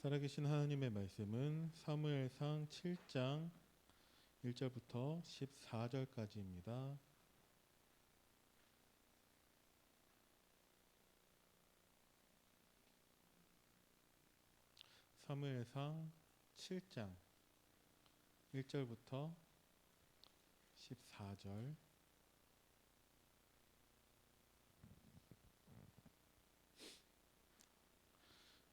살아계신 하나님의 말씀은 사무엘상 7장 1절부터 14절까지입니다. 사무엘상 7장 1절부터 14절.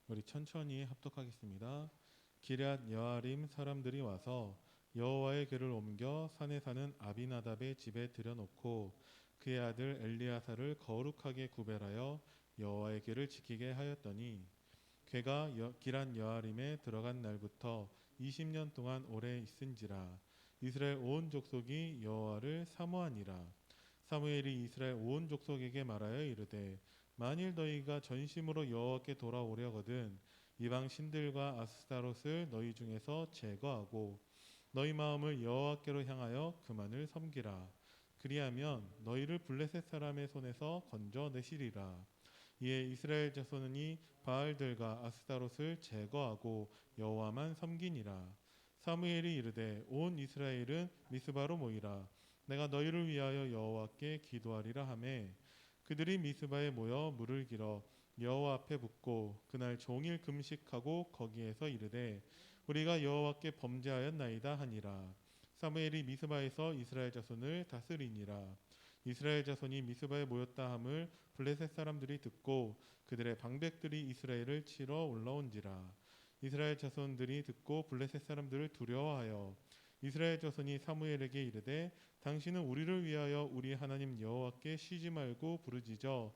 우리 천천히 합독하겠습니다. 기럇 여아림 사람들이 와서 여호와의 궤를 옮겨 산에 사는 아비나답의 집에 들여놓고 그의 아들 엘리야사를 거룩하게 구별하여 여호와의 궤를 지키게 하였더니 궤가 기럇 여아림에 들어간 날부터 20년 동안 오래 있은지라. 이스라엘 온 족속이 여호와를 사모하니라. 사무엘이 이스라엘 온 족속에게 말하여 이르되 만일 너희가 전심으로 여호와께 돌아오려거든 이방 신들과 아스타롯을 너희 중에서 제거하고 너희 마음을 여호와께로 향하여 그만을 섬기라. 그리하면 너희를 블레셋 사람의 손에서 건져내시리라. 이에 이스라엘 자손이 바알들과 아스타롯을 제거하고 여호와만 섬기니라. 사무엘이 이르되 온 이스라엘은 미스바로 모이라. 내가 너희를 위하여 여호와께 기도하리라 하매 그들이 미스바에 모여 물을 길어 여호와 앞에 붓고 그날 종일 금식하고 거기에서 이르되 우리가 여호와께 범죄하였나이다 하니라. 사무엘이 미스바에서 이스라엘 자손을 다스리니라. 이스라엘 자손이 미스바에 모였다 함을 블레셋 사람들이 듣고 그들의 방백들이 이스라엘을 치러 올라온지라. 이스라엘 자손들이 듣고 블레셋 사람들을 두려워하여 이스라엘 자손이 사무엘에게 이르되 당신은 우리를 위하여 우리 하나님 여호와께 쉬지 말고 부르짖어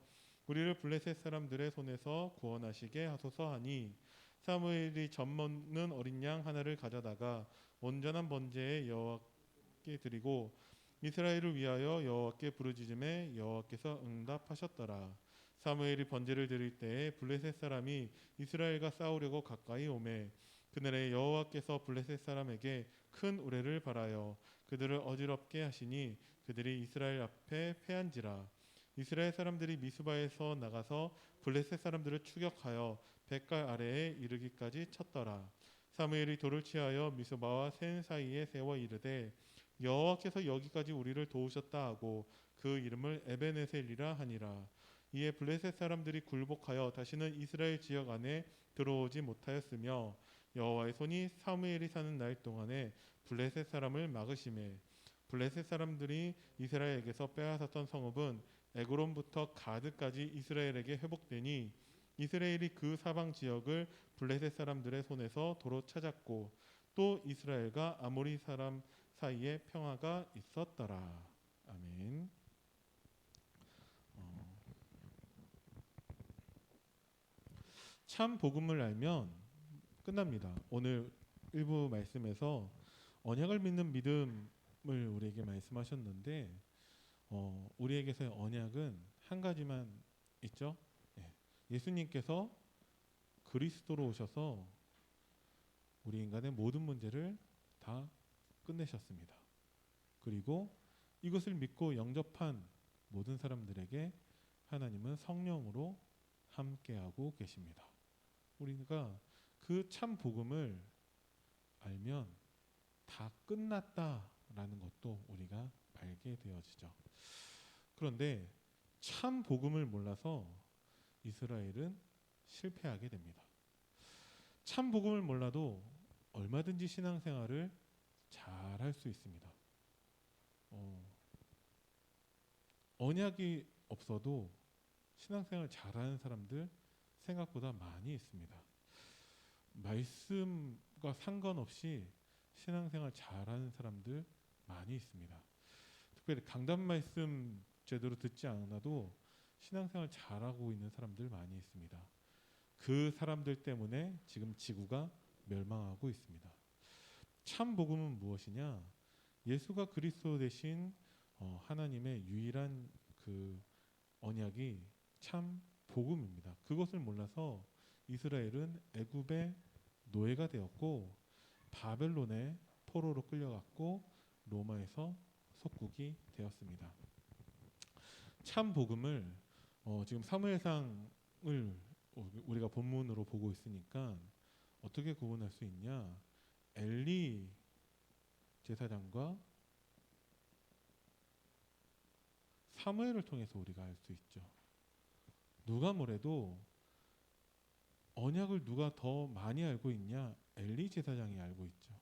우리를 블레셋 사람들의 손에서 구원하시게 하소서 하니 사무엘이 젖먹는 어린 양 하나를 가져다가 온전한 번제에 여호와께 드리고 이스라엘을 위하여 여호와께 부르짖음에 여호와께서 응답하셨더라. 사무엘이 번제를 드릴 때에 블레셋 사람이 이스라엘과 싸우려고 가까이 오매 그날에 여호와께서 블레셋 사람에게 큰 우레를 발하여 그들을 어지럽게 하시니 그들이 이스라엘 앞에 패한지라. 이스라엘 사람들이 미스바에서 나가서 블레셋 사람들을 추격하여 뱃갈 아래에 이르기까지 쳤더라. 사무엘이 돌을 취하여 미스바와 센 사이에 세워 이르되 여호와께서 여기까지 우리를 도우셨다 하고 그 이름을 에베네셀이라 하니라. 이에 블레셋 사람들이 굴복하여 다시는 이스라엘 지역 안에 들어오지 못하였으며 여호와의 손이 사무엘이 사는 날 동안에 블레셋 사람을 막으심에 블레셋 사람들이 이스라엘에게서 빼앗았던 성읍은 에그론부터 가드까지 이스라엘에게 회복되니 이스라엘이 그 사방 지역을 블레셋 사람들의 손에서 도로 찾았고 또 이스라엘과 아모리 사람 사이에 평화가 있었더라. 아멘. 참 복음을 알면 끝납니다. 오늘 일부 말씀에서 언약을 믿는 믿음을 우리에게 말씀하셨는데 우리에게서의 언약은 한 가지만 있죠. 예수님께서 그리스도로 오셔서 우리 인간의 모든 문제를 다 끝내셨습니다. 그리고 이것을 믿고 영접한 모든 사람들에게 하나님은 성령으로 함께하고 계십니다. 우리가 그 참 복음을 알면 다 끝났다라는 것도 우리가 알게 되어지죠. 그런데 참 복음을 몰라서 이스라엘은 실패하게 됩니다. 참 복음을 몰라도 얼마든지 신앙생활을 잘 할 수 있습니다. 언약이 없어도 신앙생활 잘하는 사람들 생각보다 많이 있습니다. 말씀과 상관없이 신앙생활 잘하는 사람들 많이 있습니다. 특별히 강단 말씀 제대로 듣지 않아도 신앙생활 잘하고 있는 사람들 많이 있습니다. 그 사람들 때문에 지금 지구가 멸망하고 있습니다. 참 복음은 무엇이냐? 예수가 그리스도 되신 하나님의 유일한 그 언약이 참 복음입니다. 그것을 몰라서 이스라엘은 애굽의 노예가 되었고 바벨론의 포로로 끌려갔고 로마에서 속국이 되었습니다. 참 복음을 지금 사무엘상을 우리가 본문으로 보고 있으니까 어떻게 구분할 수 있냐? 엘리 제사장과 사무엘을 통해서 우리가 알 수 있죠. 누가 뭐래도 언약을 누가 더 많이 알고 있냐? 엘리 제사장이 알고 있죠.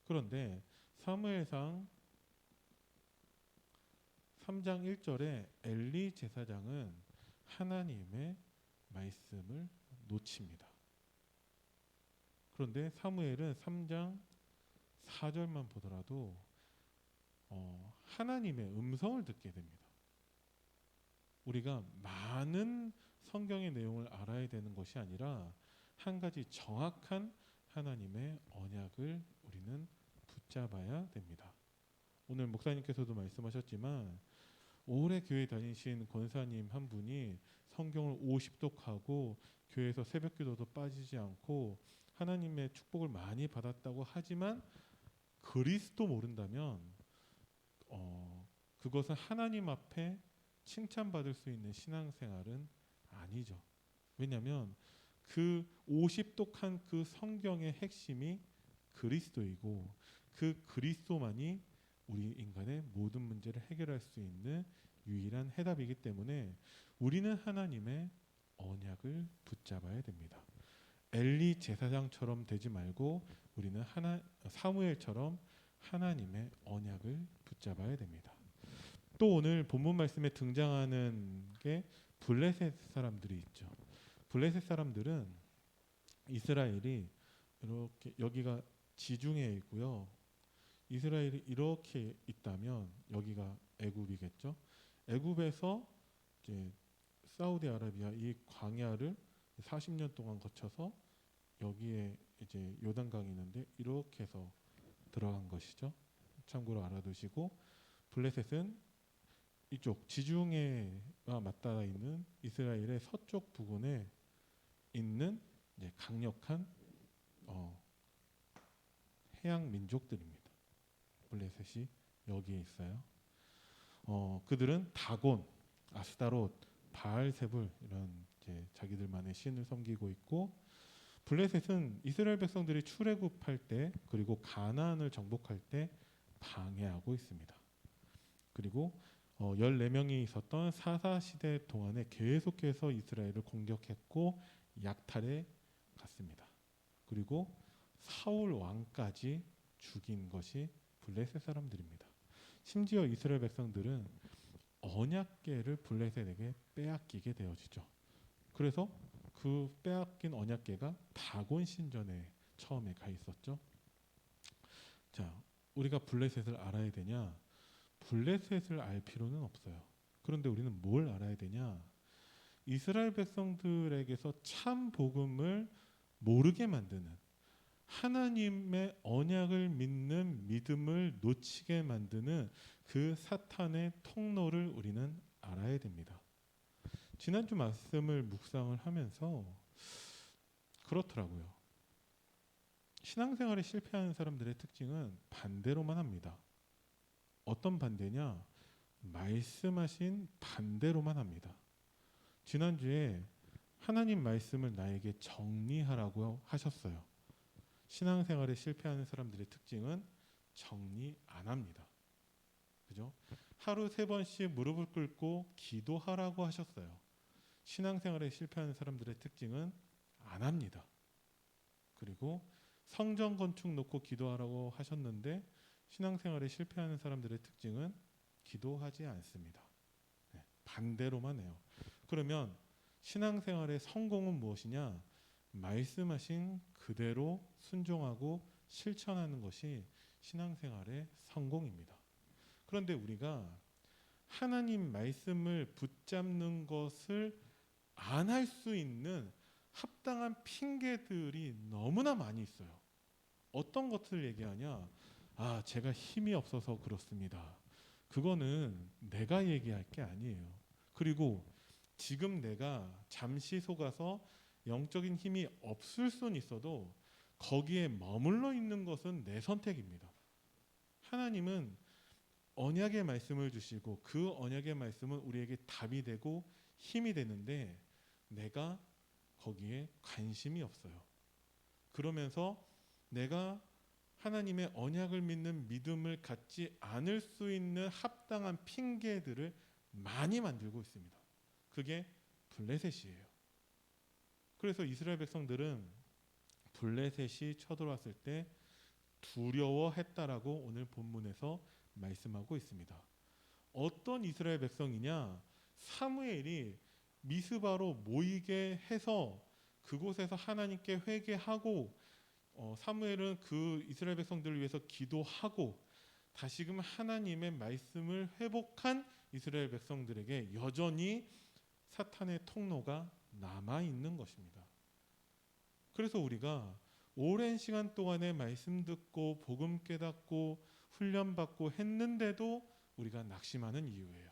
그런데 사무엘상 3장 1절에 엘리 제사장은 하나님의 말씀을 놓칩니다. 그런데 사무엘은 3장 4절만 보더라도 하나님의 음성을 듣게 됩니다. 우리가 많은 성경의 내용을 알아야 되는 것이 아니라 한 가지 정확한 하나님의 언약을 우리는 붙잡아야 됩니다. 오늘 목사님께서도 말씀하셨지만 오래 교회 다니신 권사님 한 분이 성경을 50독하고 교회에서 새벽기도도 빠지지 않고 하나님의 축복을 많이 받았다고 하지만 그리스도 모른다면 그것은 하나님 앞에 칭찬받을 수 있는 신앙생활은 아니죠. 왜냐하면 그 50독한 그 성경의 핵심이 그리스도이고 그 그리스도만이 우리 인간의 모든 문제를 해결할 수 있는 유일한 해답이기 때문에 우리는 하나님의 언약을 붙잡아야 됩니다. 엘리 제사장처럼 되지 말고 우리는 사무엘처럼 하나님의 언약을 붙잡아야 됩니다. 또 오늘 본문 말씀에 등장하는 게 블레셋 사람들이 있죠. 블레셋 사람들은 이스라엘이 이렇게 여기가 지중해에 있고요. 이스라엘이 이렇게 있다면 여기가 애굽이겠죠. 애굽에서 이제 사우디아라비아 이 광야를 40년 동안 거쳐서 여기에 이제 요단강이 있는데 이렇게 해서 들어간 것이죠. 참고로 알아두시고 블레셋은 이쪽 지중해가 맞닿아 있는 이스라엘의 서쪽 부근에 있는 이제 강력한 해양 민족들입니다. 블레셋이 여기에 있어요. 그들은 다곤, 아스타롯, 바알세불 이런 이제 자기들만의 신을 섬기고 있고 블레셋은 이스라엘 백성들이 출애굽할 때 그리고 가나안을 정복할 때 방해하고 있습니다. 그리고 14명이 있었던 사사시대 동안에 계속해서 이스라엘을 공격했고 약탈해 갔습니다. 그리고 사울 왕까지 죽인 것이 블레셋 사람들입니다. 심지어 이스라엘 백성들은 언약궤를 블레셋에게 빼앗기게 되어지죠. 그래서 그 빼앗긴 언약궤가 다곤 신전에 처음에 가 있었죠. 자, 우리가 블레셋을 알아야 되냐? 블레셋을 알 필요는 없어요. 그런데 우리는 뭘 알아야 되냐? 이스라엘 백성들에게서 참 복음을 모르게 만드는 하나님의 언약을 믿는 믿음을 놓치게 만드는 그 사탄의 통로를 우리는 알아야 됩니다. 지난주 말씀을 묵상을 하면서 그렇더라고요. 신앙생활에 실패하는 사람들의 특징은 반대로만 합니다. 어떤 반대냐? 말씀하신 반대로만 합니다. 지난주에 하나님 말씀을 나에게 정리하라고 하셨어요. 신앙생활에 실패하는 사람들의 특징은 정리 안 합니다. 그죠? 하루 3번씩 무릎을 꿇고 기도하라고 하셨어요. 신앙생활에 실패하는 사람들의 특징은 안 합니다. 그리고 성전 건축 놓고 기도하라고 하셨는데 신앙생활에 실패하는 사람들의 특징은 기도하지 않습니다. 네, 반대로만 해요. 그러면 신앙생활의 성공은 무엇이냐? 말씀하신 그대로 순종하고 실천하는 것이 신앙생활의 성공입니다. 그런데 우리가 하나님 말씀을 붙잡는 것을 안 할 수 있는 합당한 핑계들이 너무나 많이 있어요. 어떤 것을 얘기하냐? 제가 힘이 없어서 그렇습니다. 그거는 내가 얘기할 게 아니에요. 그리고 지금 내가 잠시 속아서 영적인 힘이 없을 수는 있어도 거기에 머물러 있는 것은 내 선택입니다. 하나님은 언약의 말씀을 주시고 그 언약의 말씀은 우리에게 답이 되고 힘이 되는데 내가 거기에 관심이 없어요. 그러면서 내가 하나님의 언약을 믿는 믿음을 갖지 않을 수 있는 합당한 핑계들을 많이 만들고 있습니다. 그게 블레셋이에요. 그래서 이스라엘 백성들은 블레셋이 쳐들어왔을 때 두려워했다라고 오늘 본문에서 말씀하고 있습니다. 어떤 이스라엘 백성이냐? 사무엘이 미스바로 모이게 해서 그곳에서 하나님께 회개하고 사무엘은 그 이스라엘 백성들을 위해서 기도하고 다시금 하나님의 말씀을 회복한 이스라엘 백성들에게 여전히 사탄의 통로가 남아 있는 것입니다. 그래서 우리가 오랜 시간 동안에 말씀 듣고 복음 깨닫고 훈련받고 했는데도 우리가 낙심하는 이유예요.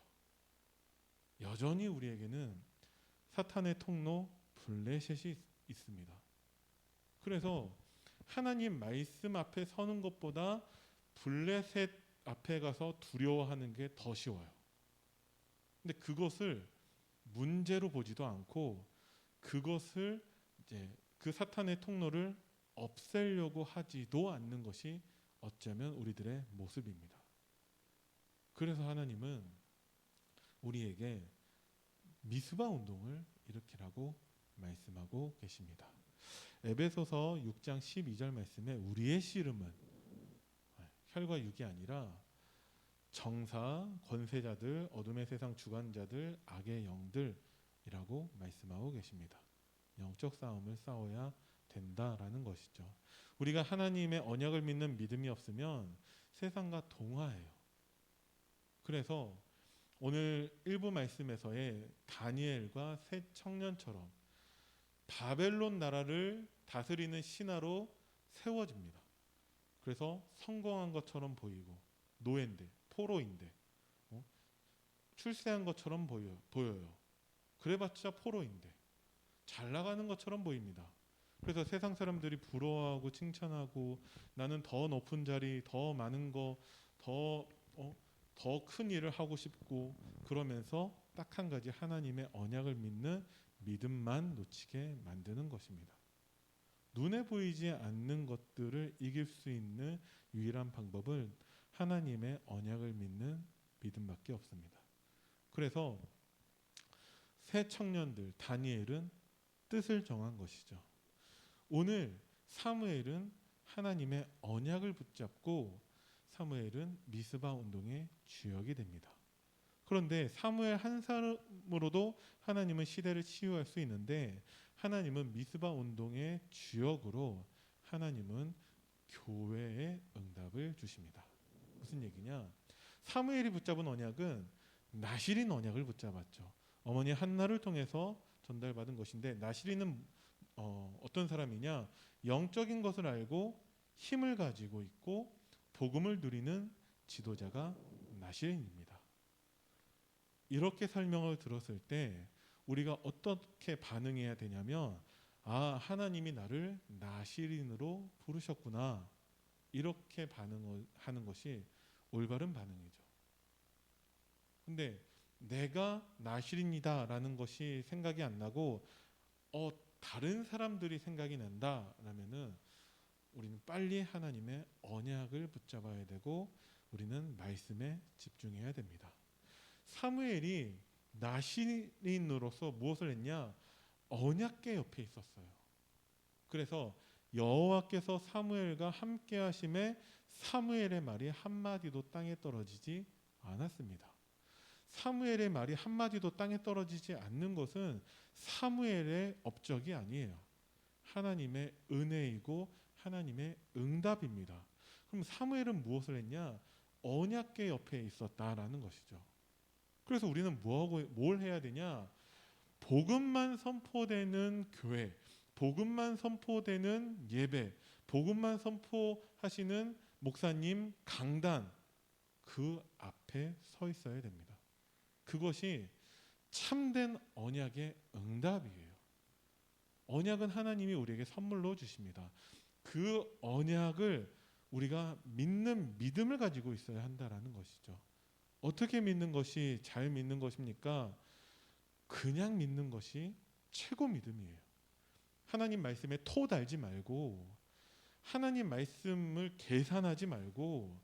여전히 우리에게는 사탄의 통로 블레셋이 있습니다. 그래서 하나님 말씀 앞에 서는 것보다 블레셋 앞에 가서 두려워하는 게 더 쉬워요. 근데 그것을 문제로 보지도 않고 그것을 이제 그 사탄의 통로를 없애려고 하지도 않는 것이 어쩌면 우리들의 모습입니다. 그래서 하나님은 우리에게 미스바 운동을 일으키라고 말씀하고 계십니다. 에베소서 6장 12절 말씀에 우리의 씨름은 혈과 육이 아니라 정사, 권세자들, 어둠의 세상 주관자들, 악의 영들이라고 말씀하고 계십니다. 영적 싸움을 싸워야 된다라는 것이죠. 우리가 하나님의 언약을 믿는 믿음이 없으면 세상과 동화해요. 그래서 오늘 일부 말씀에서의 다니엘과 세 청년처럼 바벨론 나라를 다스리는 신하로 세워집니다. 그래서 성공한 것처럼 보이고 노예인데 포로인데 출세한 것처럼 보여요. 그래봤자 포로인데 잘 나가는 것처럼 보입니다. 그래서 세상 사람들이 부러워하고 칭찬하고 나는 더 높은 자리, 더 많은 거, 더 큰 일을 하고 싶고 그러면서 딱 한 가지 하나님의 언약을 믿는 믿음만 놓치게 만드는 것입니다. 눈에 보이지 않는 것들을 이길 수 있는 유일한 방법은 하나님의 언약을 믿는 믿음밖에 없습니다. 그래서 새 청년들 다니엘은 뜻을 정한 것이죠. 오늘 사무엘은 하나님의 언약을 붙잡고 사무엘은 미스바 운동의 주역이 됩니다. 그런데 사무엘 한 사람으로도 하나님은 시대를 치유할 수 있는데 하나님은 미스바 운동의 주역으로 하나님은 교회의 응답을 주십니다. 무슨 얘기냐? 사무엘이 붙잡은 언약은 나실인 언약을 붙잡았죠. 어머니 한나를 통해서 전달받은 것인데 나실인은 어떤 사람이냐? 영적인 것을 알고 힘을 가지고 있고 복음을 누리는 지도자가 나실인입니다. 이렇게 설명을 들었을 때 우리가 어떻게 반응해야 되냐면 하나님이 나를 나실인으로 부르셨구나 이렇게 반응을 하는 것이 올바른 반응이죠. 근데 내가 나실인이다라는 것이 생각이 안 나고 다른 사람들이 생각이 난다라면은 우리는 빨리 하나님의 언약을 붙잡아야 되고 우리는 말씀에 집중해야 됩니다. 사무엘이 나실인으로서 무엇을 했냐? 언약궤 옆에 있었어요. 그래서 여호와께서 사무엘과 함께 하심에 사무엘의 말이 한마디도 땅에 떨어지지 않았습니다. 사무엘의 말이 한마디도 땅에 떨어지지 않는 것은 사무엘의 업적이 아니에요. 하나님의 은혜이고 하나님의 응답입니다. 그럼 사무엘은 무엇을 했냐? 언약궤 옆에 있었다라는 것이죠. 그래서 우리는 뭘 해야 되냐? 복음만 선포되는 교회, 복음만 선포되는 예배, 복음만 선포하시는 목사님 강단 그 앞에 서 있어야 됩니다. 그것이 참된 언약의 응답이에요. 언약은 하나님이 우리에게 선물로 주십니다. 그 언약을 우리가 믿는 믿음을 가지고 있어야 한다라는 것이죠. 어떻게 믿는 것이 잘 믿는 것입니까? 그냥 믿는 것이 최고 믿음이에요. 하나님 말씀에 토 달지 말고 하나님 말씀을 계산하지 말고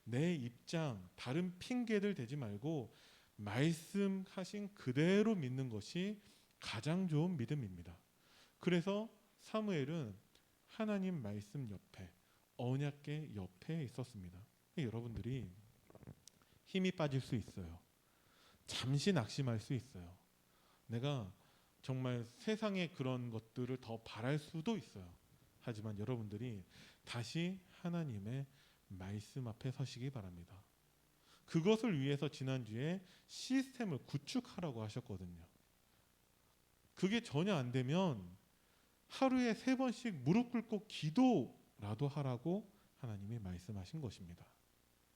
내 입장, 다른 핑계들 대지 말고 말씀하신 그대로 믿는 것이 가장 좋은 믿음입니다. 그래서 사무엘은 하나님 말씀 옆에, 언약궤 옆에 있었습니다. 여러분들이 힘이 빠질 수 있어요. 잠시 낙심할 수 있어요. 내가 정말 세상의 그런 것들을 더 바랄 수도 있어요. 하지만 여러분들이 다시 하나님의 말씀 앞에 서시기 바랍니다. 그것을 위해서 지난주에 시스템을 구축하라고 하셨거든요. 그게 전혀 안 되면 하루에 3번씩 무릎 꿇고 기도라도 하라고 하나님이 말씀하신 것입니다.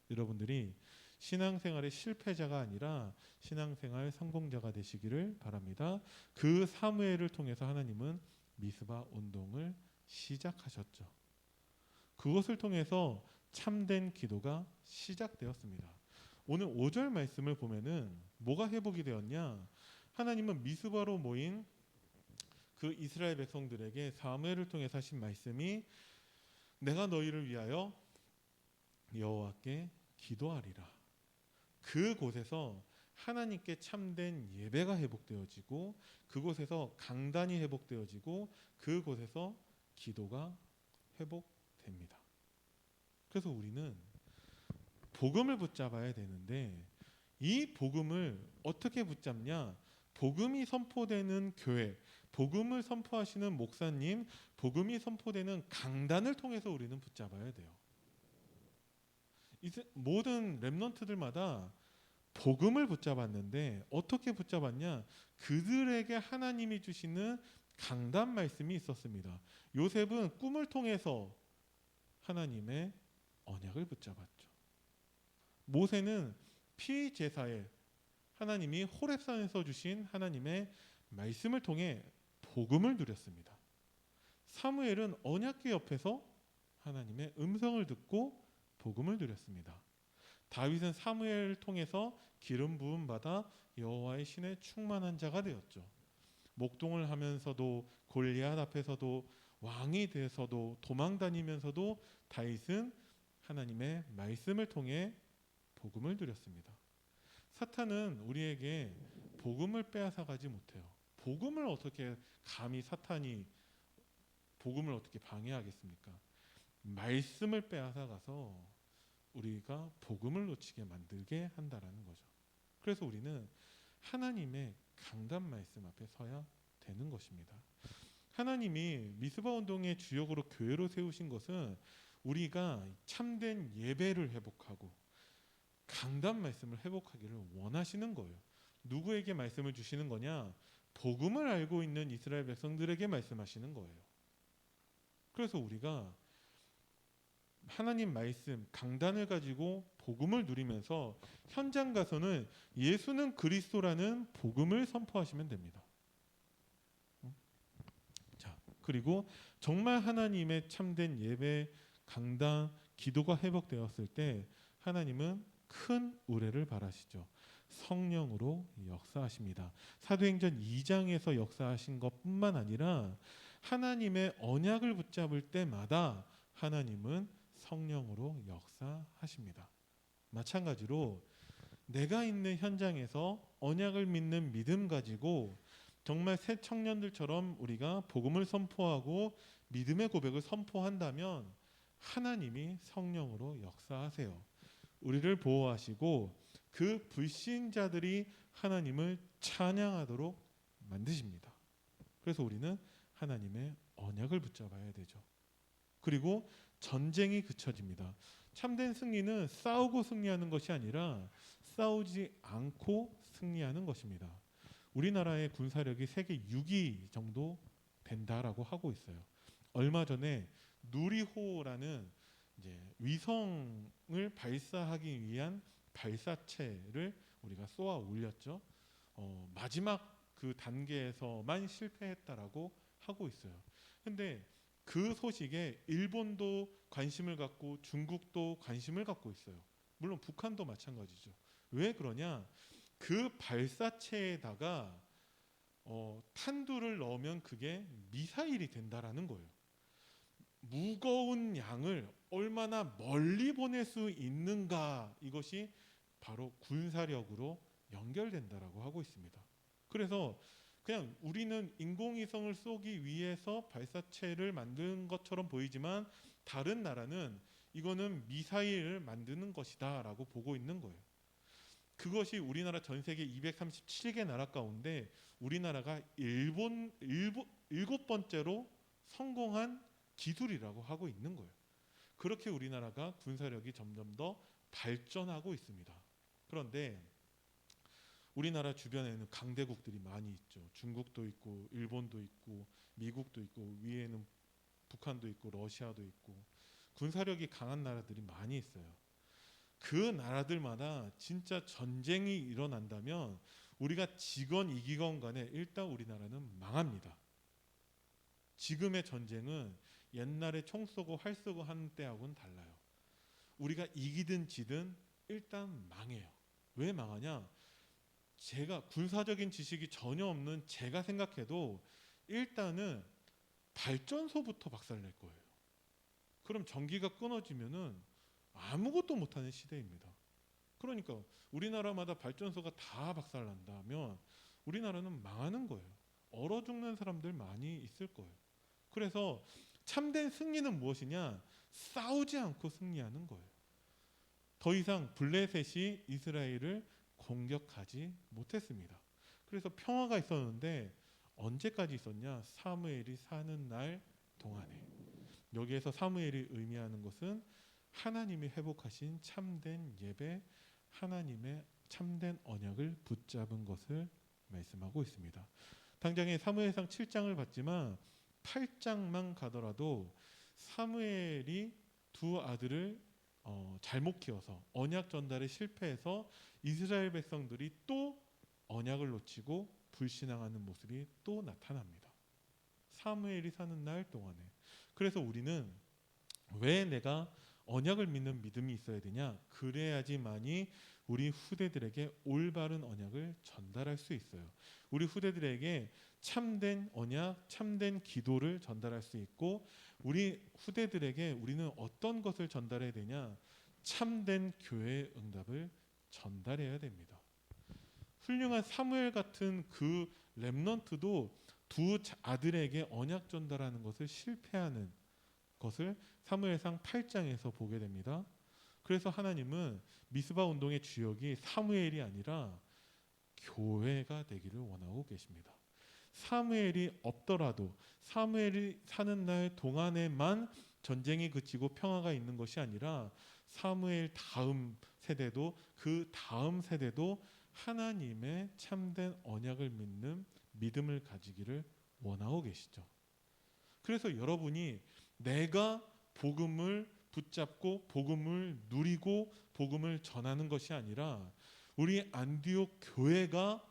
여러분들이 신앙생활의 실패자가 아니라 신앙생활 성공자가 되시기를 바랍니다. 그 사무엘을 통해서 하나님은 미스바 운동을 시작하셨죠. 그것을 통해서 참된 기도가 시작되었습니다. 오늘 5절 말씀을 보면은 뭐가 회복이 되었냐? 하나님은 미스바로 모인 그 이스라엘 백성들에게 사무엘을 통해서 하신 말씀이 내가 너희를 위하여 여호와께 기도하리라. 그곳에서 하나님께 참된 예배가 회복되어지고 그곳에서 강단이 회복되어지고 그곳에서 기도가 회복됩니다. 그래서 우리는 복음을 붙잡아야 되는데 이 복음을 어떻게 붙잡냐? 복음이 선포되는 교회, 복음을 선포하시는 목사님, 복음이 선포되는 강단을 통해서 우리는 붙잡아야 돼요. 모든 렘넌트들마다 복음을 붙잡았는데 어떻게 붙잡았냐? 그들에게 하나님이 주시는 강단 말씀이 있었습니다. 요셉은 꿈을 통해서 하나님의 언약을 붙잡았죠. 모세는 피제사에 하나님이 호렙산에서 주신 하나님의 말씀을 통해 복음을 누렸습니다. 사무엘은 언약궤 옆에서 하나님의 음성을 듣고 복음을 누렸습니다. 다윗은 사무엘을 통해서 기름 부음 받아 여호와의 신에 충만한 자가 되었죠. 목동을 하면서도 골리앗 앞에서도 왕이 돼서도 도망 다니면서도 다윗은 하나님의 말씀을 통해 복음을 누렸습니다. 사탄은 우리에게 복음을 빼앗아 가지 못해요. 복음을 어떻게 감히 사탄이 복음을 어떻게 방해하겠습니까? 말씀을 빼앗아 가서 우리가 복음을 놓치게 만들게 한다라는 거죠. 그래서 우리는 하나님의 강단 말씀 앞에 서야 되는 것입니다. 하나님이 미스바 운동의 주역으로 교회로 세우신 것은 우리가 참된 예배를 회복하고 강단 말씀을 회복하기를 원하시는 거예요. 누구에게 말씀을 주시는 거냐? 복음을 알고 있는 이스라엘 백성들에게 말씀하시는 거예요. 그래서 우리가 하나님 말씀, 강단을 가지고 복음을 누리면서 현장 가서는 예수는 그리스도라는 복음을 선포하시면 됩니다. 자, 그리고 정말 하나님의 참된 예배, 강단, 기도가 회복되었을 때 하나님은 큰 우레를 바라시죠. 성령으로 역사하십니다. 사도행전 2장에서 역사하신 것뿐만 아니라 하나님의 언약을 붙잡을 때마다 하나님은 성령으로 역사하십니다. 마찬가지로 내가 있는 현장에서 언약을 믿는 믿음 가지고 정말 새 청년들처럼 우리가 복음을 선포하고 믿음의 고백을 선포한다면 하나님이 성령으로 역사하세요. 우리를 보호하시고 그 불신자들이 하나님을 찬양하도록 만드십니다. 그래서 우리는 하나님의 언약을 붙잡아야 되죠. 그리고 전쟁이 그쳐집니다. 참된 승리는 싸우고 승리하는 것이 아니라 싸우지 않고 승리하는 것입니다. 우리나라의 군사력이 세계 6위 정도 된다라고 하고 있어요. 얼마 전에 누리호라는 이제 위성을 발사하기 위한 발사체를 우리가 쏘아 올렸죠. 마지막 그 단계에서만 실패했다라고 하고 있어요. 근데 그 소식에 일본도 관심을 갖고 중국도 관심을 갖고 있어요. 물론 북한도 마찬가지죠. 왜 그러냐? 그 발사체에다가 탄두를 넣으면 그게 미사일이 된다라는 거예요. 무거운 양을 얼마나 멀리 보낼 수 있는가, 이것이 바로 군사력으로 연결된다라고 하고 있습니다. 그래서 그냥 우리는 인공위성을 쏘기 위해서 발사체를 만든 것처럼 보이지만 다른 나라는 이거는 미사일을 만드는 것이다라고 보고 있는 거예요. 그것이 우리나라 전 세계 237개 나라 가운데 우리나라가 일곱 번째로 성공한 기술이라고 하고 있는 거예요. 그렇게 우리나라가 군사력이 점점 더 발전하고 있습니다. 그런데 우리나라 주변에는 강대국들이 많이 있죠. 중국도 있고 일본도 있고 미국도 있고 위에는 북한도 있고 러시아도 있고 군사력이 강한 나라들이 많이 있어요. 그 나라들마다 진짜 전쟁이 일어난다면 우리가 지건 이기건 간에 일단 우리나라는 망합니다. 지금의 전쟁은 옛날에 총 쏘고 활 쏘고 하는 때하고는 달라요. 우리가 이기든 지든 일단 망해요. 왜 망하냐? 제가 군사적인 지식이 전혀 없는 제가 생각해도 일단은 발전소부터 박살낼 거예요. 그럼 전기가 끊어지면은 아무것도 못하는 시대입니다. 그러니까 우리나라마다 발전소가 다 박살난다면 우리나라는 망하는 거예요. 얼어 죽는 사람들 많이 있을 거예요. 그래서 참된 승리는 무엇이냐? 싸우지 않고 승리하는 거예요. 더 이상 블레셋이 이스라엘을 공격하지 못했습니다. 그래서 평화가 있었는데 언제까지 있었냐? 사무엘이 사는 날 동안에. 여기에서 사무엘이 의미하는 것은 하나님이 회복하신 참된 예배, 하나님의 참된 언약을 붙잡은 것을 말씀하고 있습니다. 당장에 사무엘상 7장을 봤지만 8장만 가더라도 사무엘이 두 아들을 잘못 키워서 언약 전달에 실패해서 이스라엘 백성들이 또 언약을 놓치고 불신앙하는 모습이 또 나타납니다. 사무엘이 사는 날 동안에. 그래서 우리는 왜 내가 언약을 믿는 믿음이 있어야 되냐? 그래야지만이 우리 후대들에게 올바른 언약을 전달할 수 있어요. 우리 후대들에게 참된 언약, 참된 기도를 전달할 수 있고, 우리 후대들에게 우리는 어떤 것을 전달해야 되냐? 참된 교회의 응답을 전달해야 됩니다. 훌륭한 사무엘 같은 그 렘넌트도 두 아들에게 언약 전달하는 것을 실패하는 것을 사무엘상 8장에서 보게 됩니다. 그래서 하나님은 미스바 운동의 주역이 사무엘이 아니라 교회가 되기를 원하고 계십니다. 사무엘이 없더라도 사무엘이 사는 날 동안에만 전쟁이 그치고 평화가 있는 것이 아니라 사무엘 다음 세대도 그 다음 세대도 하나님의 참된 언약을 믿는 믿음을 가지기를 원하고 계시죠. 그래서 여러분이 내가 복음을 붙잡고 복음을 누리고 복음을 전하는 것이 아니라 우리 안디옥 교회가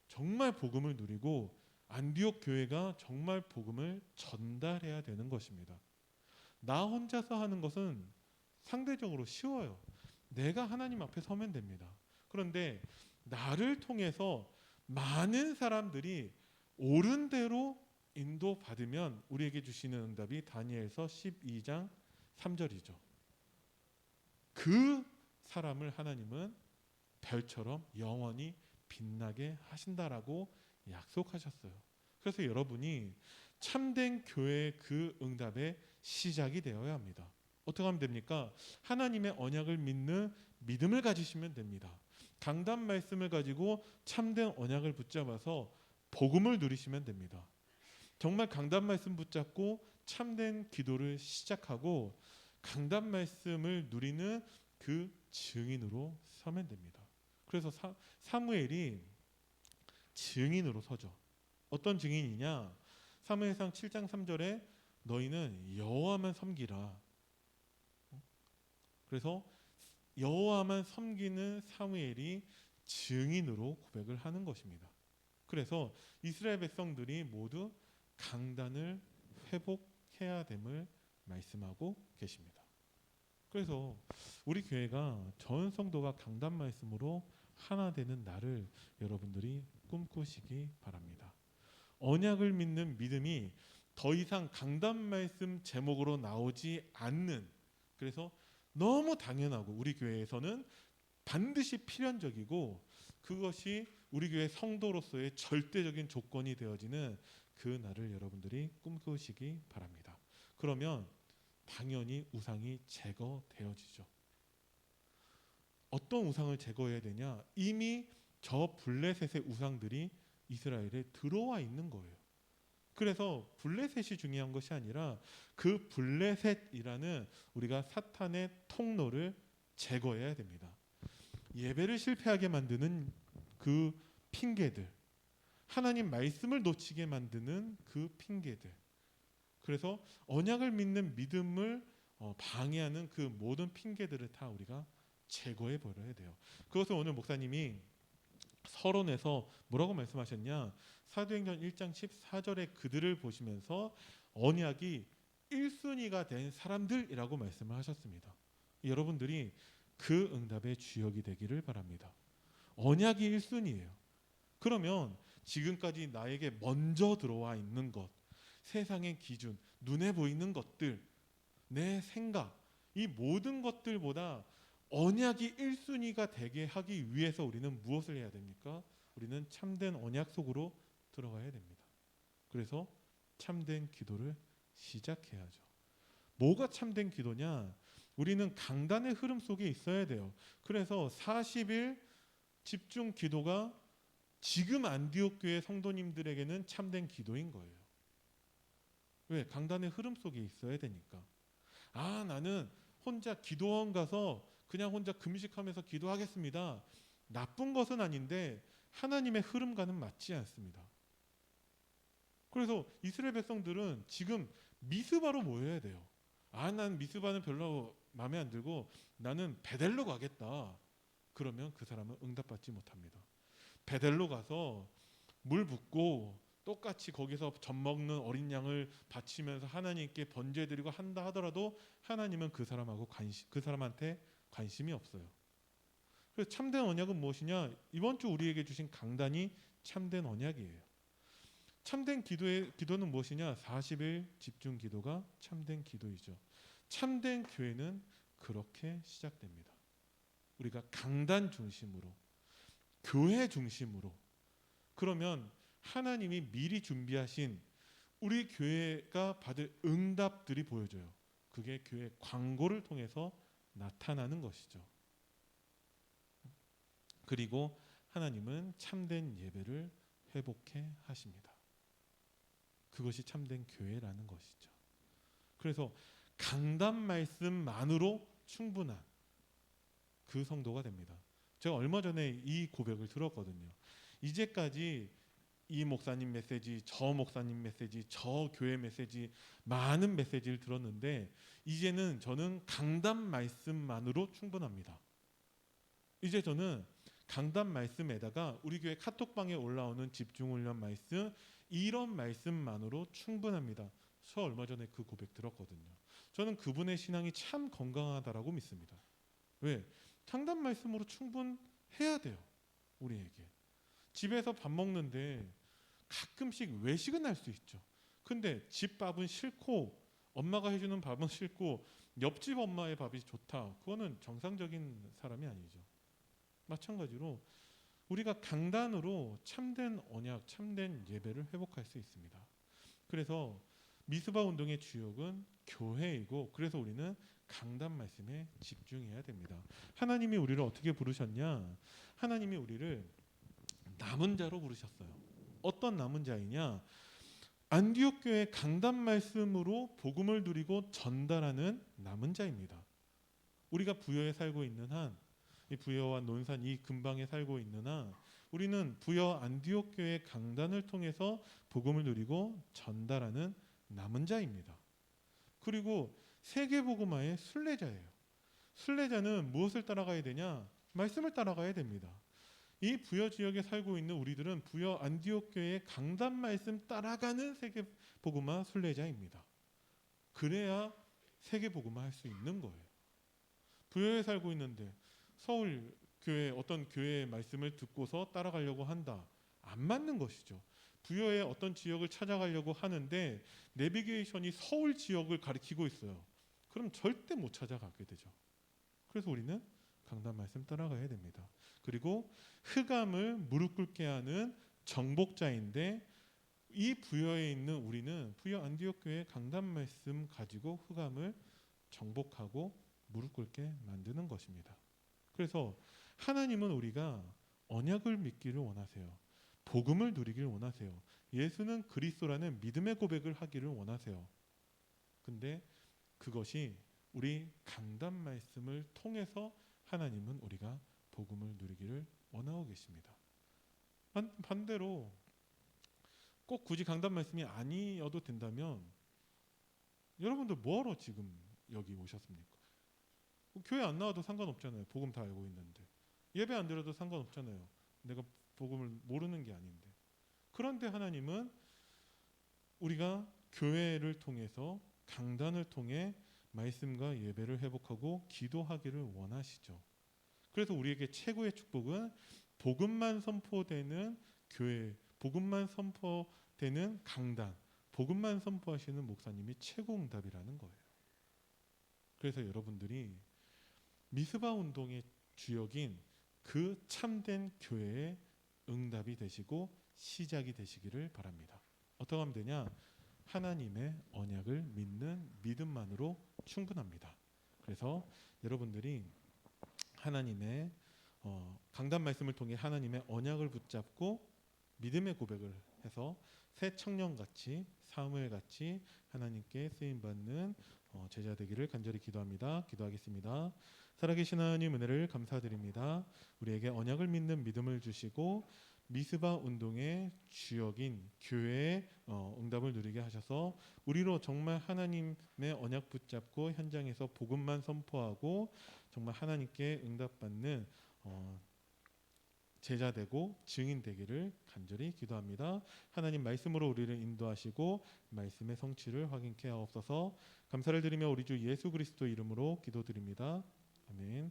정말 복음을 누리고 안디옥 교회가 정말 복음을 전달해야 되는 것입니다. 나 혼자서 하는 것은 상대적으로 쉬워요. 내가 하나님 앞에 서면 됩니다. 그런데 나를 통해서 많은 사람들이 옳은 대로 인도받으면 우리에게 주시는 응답이 다니엘서 12장 3절이죠. 그 사람을 하나님은 별처럼 영원히 빛나게 하신다라고 약속하셨어요. 그래서 여러분이 참된 교회의 그 응답의 시작이 되어야 합니다. 어떻게 하면 됩니까? 하나님의 언약을 믿는 믿음을 가지시면 됩니다. 강단 말씀을 가지고 참된 언약을 붙잡아서 복음을 누리시면 됩니다. 정말 강단 말씀 붙잡고 참된 기도를 시작하고 강단 말씀을 누리는 그 증인으로 서면 됩니다. 그래서 사무엘이 증인으로 서죠. 어떤 증인이냐? 사무엘상 7장 3절에 너희는 여호와만 섬기라. 그래서 여호와만 섬기는 사무엘이 증인으로 고백을 하는 것입니다. 그래서 이스라엘 백성들이 모두 강단을 회복해야 됨을 말씀하고 계십니다. 그래서 우리 교회가 전 성도가 강단 말씀으로 하나 되는 날을 여러분들이 꿈꾸시기 바랍니다. 언약을 믿는 믿음이 더 이상 강단 말씀 제목으로 나오지 않는, 그래서 너무 당연하고 우리 교회에서는 반드시 필연적이고 그것이 우리 교회 성도로서의 절대적인 조건이 되어지는 그 날을 여러분들이 꿈꾸시기 바랍니다. 그러면 당연히 우상이 제거되어지죠. 어떤 우상을 제거해야 되냐? 이미 저 블레셋의 우상들이 이스라엘에 들어와 있는 거예요. 그래서 블레셋이 중요한 것이 아니라 그 블레셋이라는 우리가 사탄의 통로를 제거해야 됩니다. 예배를 실패하게 만드는 그 핑계들, 하나님 말씀을 놓치게 만드는 그 핑계들, 그래서 언약을 믿는 믿음을 방해하는 그 모든 핑계들을 다 우리가 제거해 버려야 돼요. 그것을 오늘 목사님이 서론에서 뭐라고 말씀하셨냐? 사도행전 1장 14절에 그들을 보시면서 언약이 1순위가 된 사람들이라고 말씀을 하셨습니다. 여러분들이 그 응답의 주역이 되기를 바랍니다. 언약이 1순위예요. 그러면 지금까지 나에게 먼저 들어와 있는 것, 세상의 기준, 눈에 보이는 것들, 내 생각, 이 모든 것들보다 언약이 1순위가 되게 하기 위해서 우리는 무엇을 해야 됩니까? 우리는 참된 언약 속으로 들어가야 됩니다. 그래서 참된 기도를 시작해야죠. 뭐가 참된 기도냐? 우리는 강단의 흐름 속에 있어야 돼요. 그래서 40일 집중 기도가 지금 안디옥 교회 성도님들에게는 참된 기도인 거예요. 왜? 강단의 흐름 속에 있어야 되니까. 나는 혼자 기도원 가서 그냥 혼자 금식하면서 기도하겠습니다. 나쁜 것은 아닌데 하나님의 흐름과는 맞지 않습니다. 그래서 이스라엘 백성들은 지금 미스바로 모여야 돼요. 난 미스바는 별로 마음에 안 들고 나는 베델로 가겠다. 그러면 그 사람은 응답받지 못합니다. 베델로 가서 물 붓고 똑같이 거기서 젖 먹는 어린 양을 바치면서 하나님께 번제드리고 한다 하더라도 하나님은 그 사람한테 관심이 없어요. 그래서 참된 언약은 무엇이냐? 이번 주 우리에게 주신 강단이 참된 언약이에요. 참된 기도는 무엇이냐? 40일 집중 기도가 참된 기도이죠. 참된 교회는 그렇게 시작됩니다. 우리가 강단 중심으로, 교회 중심으로. 그러면 하나님이 미리 준비하신 우리 교회가 받을 응답들이 보여져요. 그게 교회 광고를 통해서 나타나는 것이죠. 그리고 하나님은 참된 예배를 회복해 하십니다. 그것이 참된 교회라는 것이죠. 그래서 강단 말씀만으로 충분한 그 성도가 됩니다. 제가 얼마 전에 이 고백을 들었거든요. 이제까지 이 목사님 메시지, 저 목사님 메시지, 저 교회 메시지, 많은 메시지를 들었는데 이제는 저는 강단 말씀만으로 충분합니다. 이제 저는 강단 말씀에다가 우리 교회 카톡방에 올라오는 집중훈련 말씀, 이런 말씀만으로 충분합니다. 저 얼마 전에 그 고백 들었거든요. 저는 그분의 신앙이 참 건강하다라고 믿습니다. 왜? 강단 말씀으로 충분해야 돼요. 우리에게. 집에서 밥 먹는데 가끔씩 외식은 할 수 있죠. 근데 집 밥은 싫고 엄마가 해주는 밥은 싫고 옆집 엄마의 밥이 좋다. 그거는 정상적인 사람이 아니죠. 마찬가지로 우리가 강단으로 참된 언약, 참된 예배를 회복할 수 있습니다. 그래서 미스바 운동의 주역은 교회이고, 그래서 우리는 강단 말씀에 집중해야 됩니다. 하나님이 우리를 어떻게 부르셨냐? 하나님이 우리를 남은 자로 부르셨어요. 어떤 남은 자이냐? 안디옥 교회 강단 말씀으로 복음을 누리고 전달하는 남은 자입니다. 우리가 부여에 살고 있는 한, 이 부여와 논산 이 근방에 살고 있는 한, 우리는 부여 안디옥 교회 강단을 통해서 복음을 누리고 전달하는 남은 자입니다. 그리고 세계 복음화의 순례자예요. 순례자는 무엇을 따라가야 되냐? 말씀을 따라가야 됩니다. 이 부여 지역에 살고 있는 우리들은 부여 안디옥 교회의 강단 말씀 따라가는 세계 복음화 순례자입니다. 그래야 세계 복음화 할 수 있는 거예요. 부여에 살고 있는데 서울 교회 어떤 교회의 말씀을 듣고서 따라가려고 한다. 안 맞는 것이죠. 부여의 어떤 지역을 찾아가려고 하는데 내비게이션이 서울 지역을 가리키고 있어요. 그럼 절대 못 찾아가게 되죠. 그래서 우리는 강단 말씀 따라가야 됩니다. 그리고 흑암을 무릎 꿇게 하는 정복자인데 이 부여에 있는 우리는 부여 안디옥 교회 강단 말씀 가지고 흑암을 정복하고 무릎 꿇게 만드는 것입니다. 그래서 하나님은 우리가 언약을 믿기를 원하세요. 복음을 누리기를 원하세요. 예수는 그리스도라는 믿음의 고백을 하기를 원하세요. 근데 그것이 우리 강단 말씀을 통해서 하나님은 우리가 복음을 누리기를 원하고 계십니다. 반대로 꼭 굳이 강단 말씀이 아니어도 된다면 여러분들 뭐하러 지금 여기 오셨습니까? 교회 안 나와도 상관없잖아요. 복음 다 알고 있는데. 예배 안 드려도 상관없잖아요. 내가 복음을 모르는 게 아닌데. 그런데 하나님은 우리가 교회를 통해서 강단을 통해 말씀과 예배를 회복하고 기도하기를 원하시죠. 그래서 우리에게 최고의 축복은 복음만 선포되는 교회, 복음만 선포되는 강단, 복음만 선포하시는 목사님이 최고 응답이라는 거예요. 그래서 여러분들이 미스바 운동의 주역인 그 참된 교회의 응답이 되시고 시작이 되시기를 바랍니다. 어떻게 하면 되냐? 하나님의 언약을 믿는 믿음만으로 충분합니다. 그래서 여러분들이 하나님의 강단 말씀을 통해 하나님의 언약을 붙잡고 믿음의 고백을 해서 새 청년같이 사무엘같이 하나님께 쓰임받는 제자 되기를 간절히 기도합니다. 기도하겠습니다. 살아계신 하나님 은혜를 감사드립니다. 우리에게 언약을 믿는 믿음을 주시고 미스바 운동의 주역인 교회의 응답을 누리게 하셔서 우리로 정말 하나님의 언약 붙잡고 현장에서 복음만 선포하고 정말 하나님께 응답받는 제자 되고 증인 되기를 간절히 기도합니다. 하나님 말씀으로 우리를 인도하시고 말씀의 성취를 확인케 하옵소서. 감사를 드리며 우리 주 예수 그리스도 이름으로 기도드립니다. 아멘.